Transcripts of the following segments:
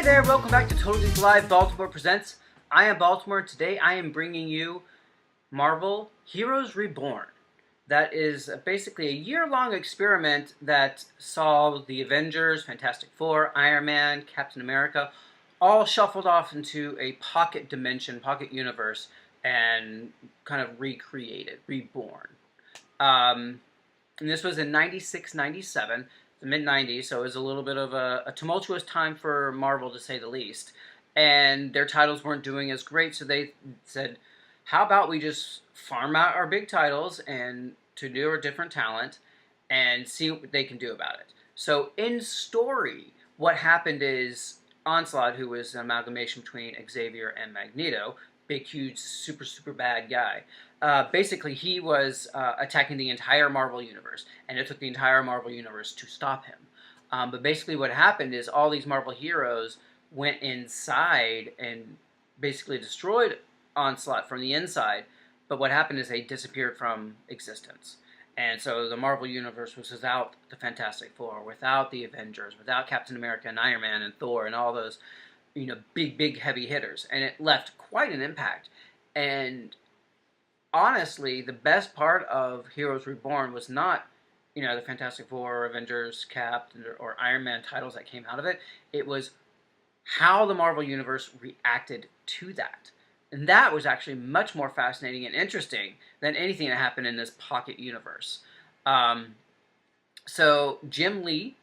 there, welcome back to Total Geek Live Baltimore Presents. I am Baltimore, and today I am bringing you Marvel Heroes Reborn. That is basically a year-long experiment that saw the Avengers, Fantastic Four, Iron Man, Captain America, all shuffled off into a pocket dimension, pocket universe, and kind of recreated, reborn. And this was in 96, 97. The mid-90s, so it was a little bit of a tumultuous time for Marvel, to say the least. And their titles weren't doing as great, so they said, how about we just farm out our big titles and to do a different talent and see what they can do about it. So in story, what happened is Onslaught, who was an amalgamation between Xavier and Magneto, big, huge, super bad guy. Basically, he was attacking the entire Marvel Universe, and it took the entire Marvel Universe to stop him. But basically what happened is all these Marvel heroes went inside and basically destroyed Onslaught from the inside, but what happened is they disappeared from existence. And so the Marvel Universe was without the Fantastic Four, without the Avengers, without Captain America and Iron Man and Thor and all those, big heavy hitters, and it left quite an impact. And honestly, the best part of Heroes Reborn was not, the Fantastic Four, Avengers, Cap, or Iron Man titles that came out of it. It was how the Marvel Universe reacted to that. And that was actually much more fascinating and interesting than anything that happened in this pocket universe. So Jim Lee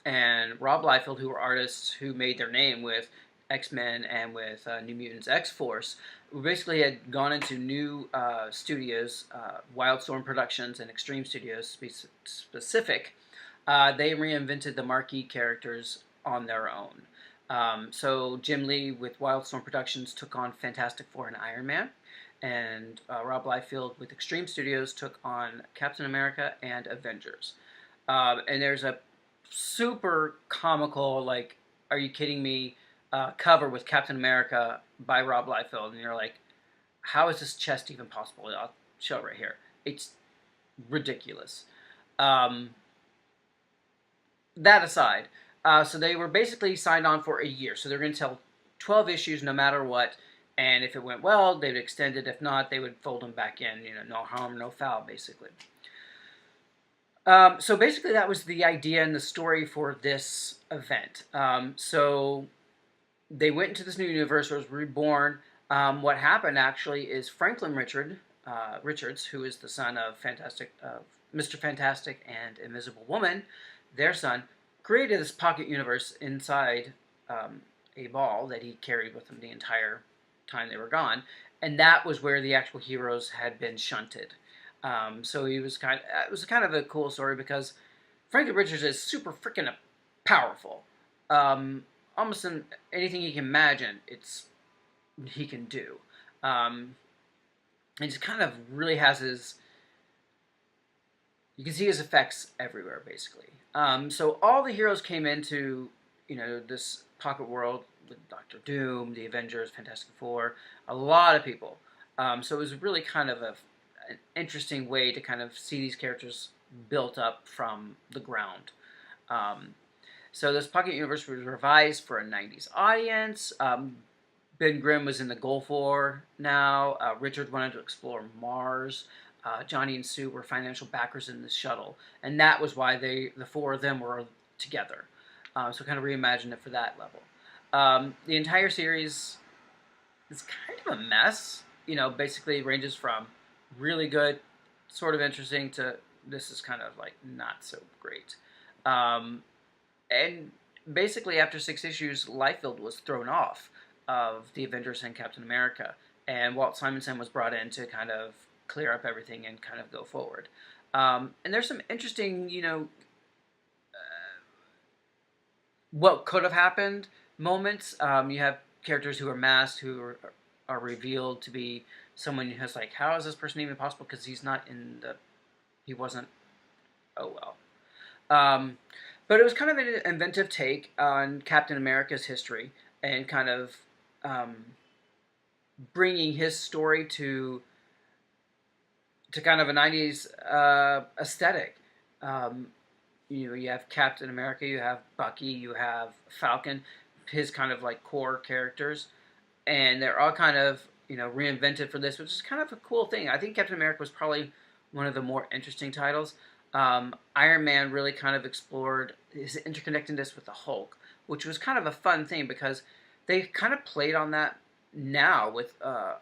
and Rob Liefeld, who were artists who made their name with X-Men and with New Mutants X-Force, we basically had gone into new studios, Wildstorm Productions and Extreme Studios specific. They reinvented the marquee characters on their own. So Jim Lee with Wildstorm Productions took on Fantastic Four and Iron Man, and Rob Liefeld with Extreme Studios took on Captain America and Avengers. And there's a super comical, like, are you kidding me, cover with Captain America by Rob Liefeld, and you're like, how is this chest even possible? I'll show it right here. It's ridiculous. That aside, so they were basically signed on for a year. So they're going to tell 12 issues no matter what, and if it went well, they'd extend it. If not, they would fold them back in. No harm, no foul, basically. So basically that was the idea and the story for this event. So they went into this new universe, was reborn. What happened actually is Franklin Richards, who is the son of Mr. Fantastic and Invisible Woman, their son, created this pocket universe inside a ball that he carried with him the entire time they were gone, and that was where the actual heroes had been shunted. So it was kind of a cool story because Franklin Richards is super freaking powerful. Almost in anything he can imagine, he can do. And he just kind of really has his... You can see his effects everywhere, basically. So all the heroes came into, this pocket world with Doctor Doom, the Avengers, Fantastic Four, a lot of people. So it was really kind of an interesting way to kind of see these characters built up from the ground. So this pocket universe was revised for a 90s audience. Ben Grimm was in the Gulf War now. Richard wanted to explore Mars. Johnny and Sue were financial backers in the shuttle. And that was why the four of them were together. So kind of reimagined it for that level. The entire series is kind of a mess. Basically it ranges from really good, sort of interesting, to this is kind of like not so great. And basically after 6 issues, Liefeld was thrown off of the Avengers and Captain America. And Walt Simonson was brought in to kind of clear up everything and kind of go forward. And there's some interesting, what could have happened moments. You have characters who are masked, who are revealed to be someone who's like, how is this person even possible? Because he wasn't, oh well. But it was kind of an inventive take on Captain America's history and kind of bringing his story to kind of a 90s aesthetic. You have Captain America, you have Bucky, you have Falcon. his kind of like core characters, and they're all kind of reinvented for this, which is kind of a cool thing. I think Captain America was probably one of the more interesting titles. Iron Man really kind of explored his interconnectedness with the Hulk, which was kind of a fun thing because they kind of played on that now with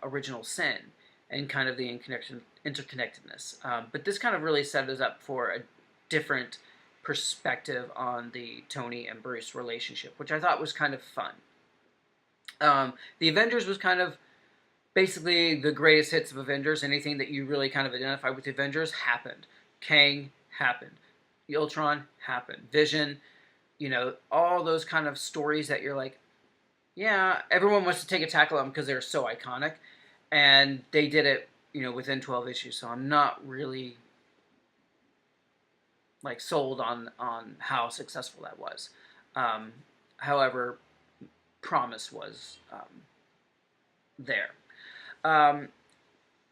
Original Sin and kind of the interconnectedness. But this kind of really set us up for a different perspective on the Tony and Bruce relationship, which I thought was kind of fun. The Avengers was kind of basically the greatest hits of Avengers. Anything that you really kind of identify with the Avengers happened. Kang happened. Ultron happened. Vision, all those kind of stories that you're like, yeah, everyone wants to take a tackle on them because they're so iconic. And they did it, within 12 issues. So I'm not really like sold on how successful that was. However, promise was there.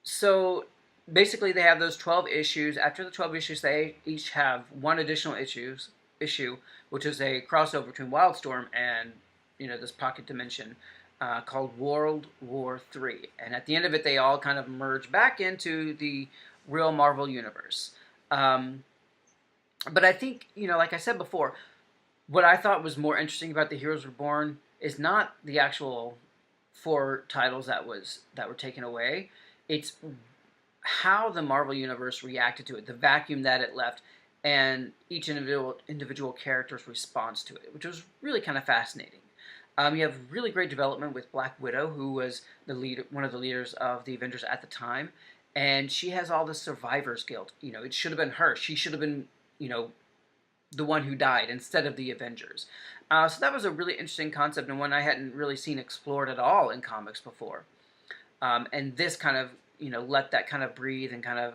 So basically, they have those 12 issues. After the 12 issues, they each have one additional issue, which is a crossover between Wildstorm and this pocket dimension called World War III. And at the end of it, they all kind of merge back into the real Marvel universe. But I think, like I said before, what I thought was more interesting about the Heroes Reborn is not the actual 4 titles that were taken away. It's how the Marvel Universe reacted to it, the vacuum that it left, and each individual character's response to it, which was really kind of fascinating. You have really great development with Black Widow, who was one of the leaders of the Avengers at the time, and she has all this survivor's guilt. It should have been her. She should have been, the one who died instead of the Avengers. So that was a really interesting concept and one I hadn't really seen explored at all in comics before. And this kind of, let that kind of breathe and kind of,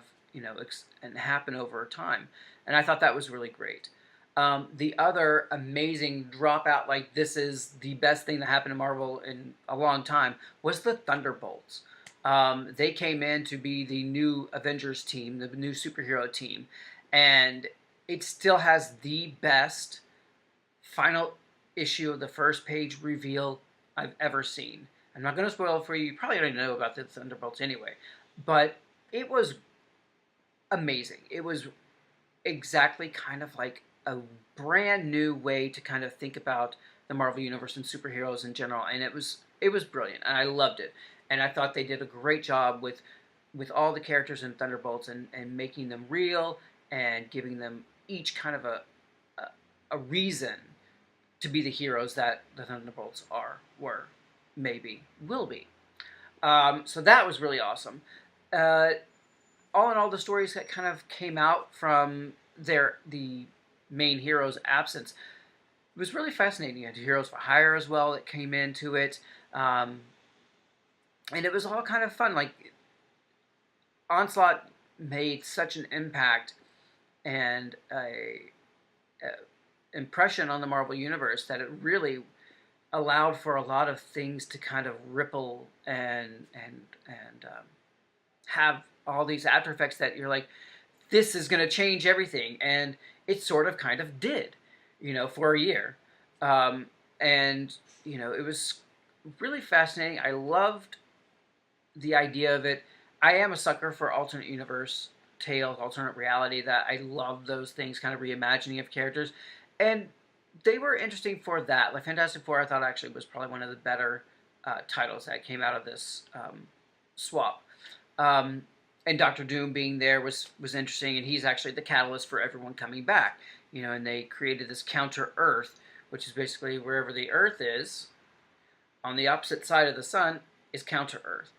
and happen over time. And I thought that was really great. The other amazing dropout, like this is the best thing that happened to Marvel in a long time, was the Thunderbolts. They came in to be the new Avengers team, the new superhero team, and it still has the best final issue of the first page reveal I've ever seen. I'm not going to spoil it for you. You probably already know about the Thunderbolts anyway, but it was amazing. It was exactly kind of like a brand new way to kind of think about the Marvel Universe and superheroes in general, and it was brilliant, and I loved it. And I thought they did a great job with all the characters in Thunderbolts and making them real and giving them each kind of a reason to be the heroes that the Thunderbolts were, maybe, will be. So that was really awesome. All in all, the stories that kind of came out from the main hero's absence, it was really fascinating. You had Heroes for Hire as well that came into it. And it was all kind of fun. Like, Onslaught made such an impact and a impression on the Marvel Universe that it really allowed for a lot of things to kind of ripple and have all these after effects that you're like, this is going to change everything, and it sort of kind of did, for a year, and it was really fascinating. I loved the idea of it. I am a sucker for alternate universe tales, alternate reality. That I love those things, kind of reimagining of characters, and they were interesting for that. Like Fantastic Four, I thought actually was probably one of the better titles that came out of this swap. And Doctor Doom being there was interesting, and he's actually the catalyst for everyone coming back. And they created this counter Earth, which is basically wherever the Earth is, on the opposite side of the sun, is counter Earth.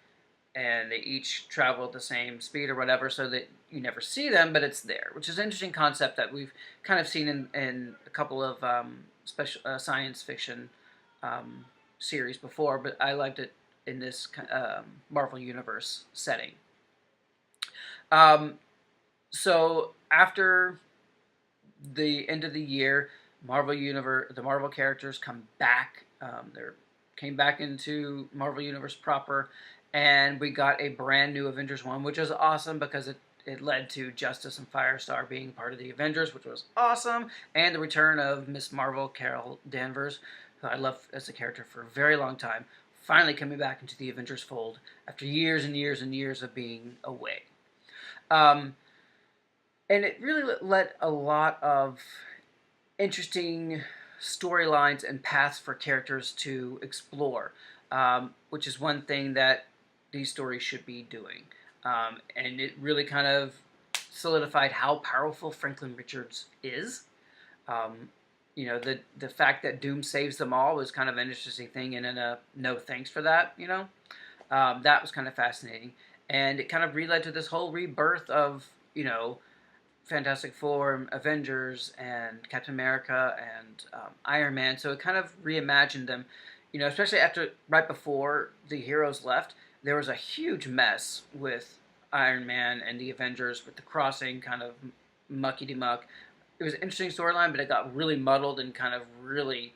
And they each travel at the same speed or whatever, so that you never see them, but it's there, which is an interesting concept that we've kind of seen in a couple of special science fiction series before, but I liked it in this Marvel Universe setting. So after the end of the year, the Marvel characters come back. Came back into Marvel Universe proper, and we got a brand new Avengers 1, which was awesome because it led to Justice and Firestar being part of the Avengers, which was awesome, and the return of Miss Marvel, Carol Danvers, who I love as a character for a very long time, finally coming back into the Avengers fold after years and years and years of being away. And it really let a lot of interesting storylines and paths for characters to explore, which is one thing that these stories should be doing. And it really kind of solidified how powerful Franklin Richards is. Um, the fact that Doom saves them all was kind of an interesting thing, and then no thanks for that. That was kind of fascinating, and it kind of reled to this whole rebirth of Fantastic Four, Avengers, and Captain America, and Iron Man. So it kind of reimagined them, especially right before the heroes left. There was a huge mess with Iron Man and the Avengers with the crossing, kind of mucky-de-muck. It was an interesting storyline, but it got really muddled and kind of really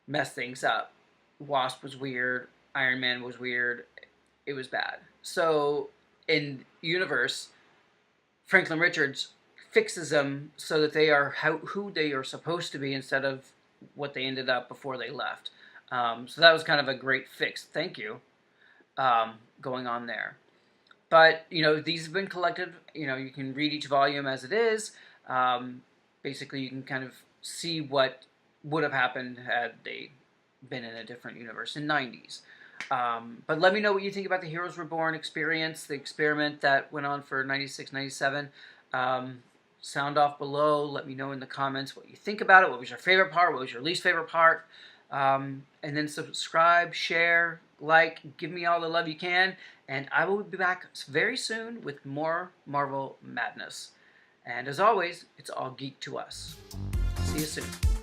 messed things up. Wasp was weird. Iron Man was weird. It was bad. So in universe, Franklin Richards fixes them so that they are who they are supposed to be instead of what they ended up before they left. So that was kind of a great fix. Thank you. Going on there. But, these have been collected. You can read each volume as it is. Basically, you can kind of see what would have happened had they been in a different universe in 90s. But let me know what you think about the Heroes Reborn experience, the experiment that went on for 96, 97. Sound off below. Let me know in the comments what you think about it. What was your favorite part? What was your least favorite part? And then subscribe, share, like, give me all the love you can. And I will be back very soon with more Marvel madness. And as always, it's all geek to us. See you soon.